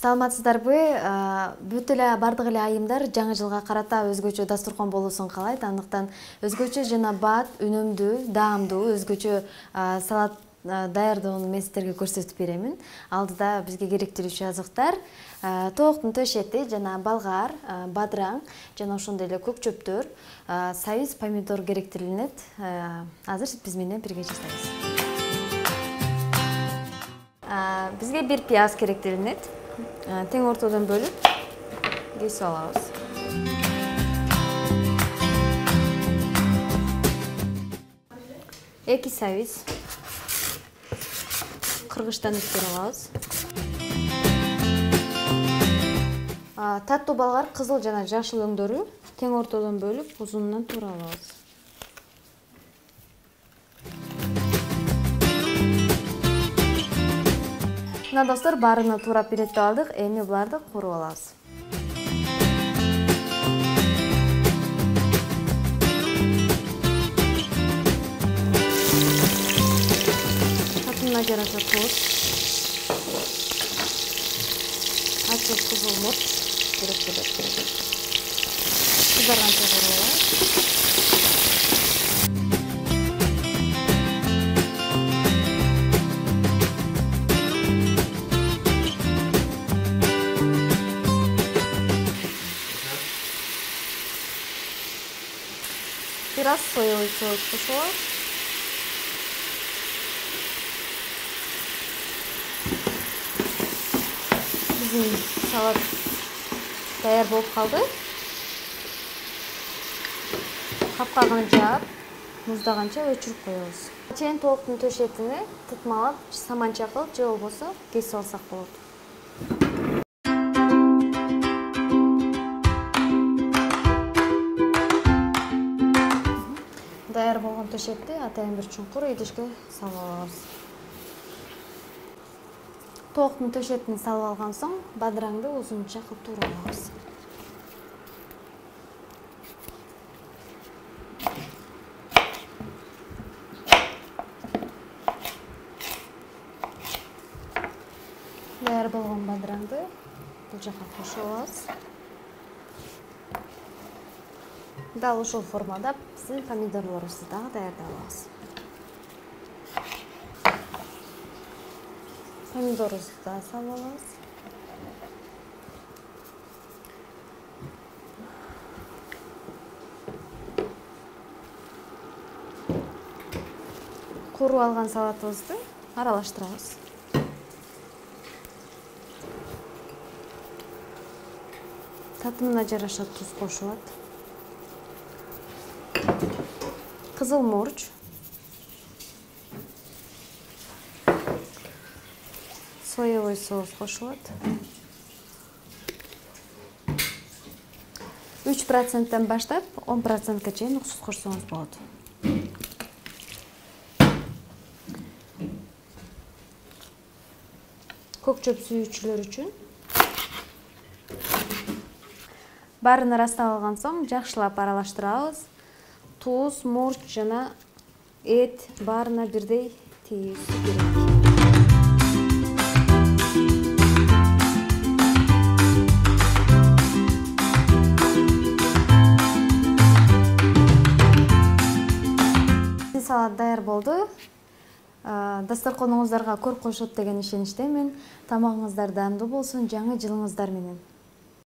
Саламатсыздарбы? Бүт эле бардык эле айымдар жаңы жылга карата өзгөчө дастуркан болуусун каалайт. Андыктан өзгөчө жана бат, үнөмдүү, даамдуу өзгөчө салат даярдоону мен сиздерге көрсөтүп беремин. Алдыда бизге керектелүүчү азыктар: тооктун төшети жана балгар, бадыраң жана ошондой эле көк чөптөр, сабиз, помидор керектелинет. Азыр биз менен бирге жасайбыз. Бизге бир пияз керектелинет. Тең ортодон бөлүп кесип алабыз. Эки сабиз кыргычтан өткөрүп алабыз. Таттуу балгар кызыл жана жашыл өңдөрү тең ортодон бөлүп узунунан туура алабыз. Мына достор, баарына туурап биретип алдык. Эми буларды кууруп алабыз. Татымына жараша туз, ачык кызыл мурч керек. Кызарганча кууруп алабыз. Biraz soyalı soğuk koşuyor. Bizim salat dayar bolup kaldı. Kapkagını jap, muzdaганча өчүрүп коебуз. Чейин тооктун төшетини тытмалап, саманча кылып же болбосо кесип алсак болот. Даяр болгон төшетти атайын бир чуңкур идишке салып алабыз. Тооктун төшетин салып алган соң, бадыраңды узунча кылып туурап алабыз. Даяр болгон бадыраңды бул жака кошуп алабыз. Дал ушул формада биздин помидорлорубузду дагы даярдап алабыз. Помидорубузду да салып алабыз. Кууруп алган салатыбызды аралаштырабыз. Татымына жараша туз кошулат. Кызыл мурч, соевый соус кошулат. 3%тен баштап 10%ка чейин уксус кошсоңуз болот. Көк чөп сүйүүчүлөр үчүн баарын ырастап алган соң жакшылап аралаштырабыз. Туз, мурч жана эт баарына бирдей тийүүсү керек. Салат даяр болду. Дасторконуңуздарга көр кошот деген ишеничтемин. Тамагыңыздар даамдуу болсун, жаңы жылыңыздар менен.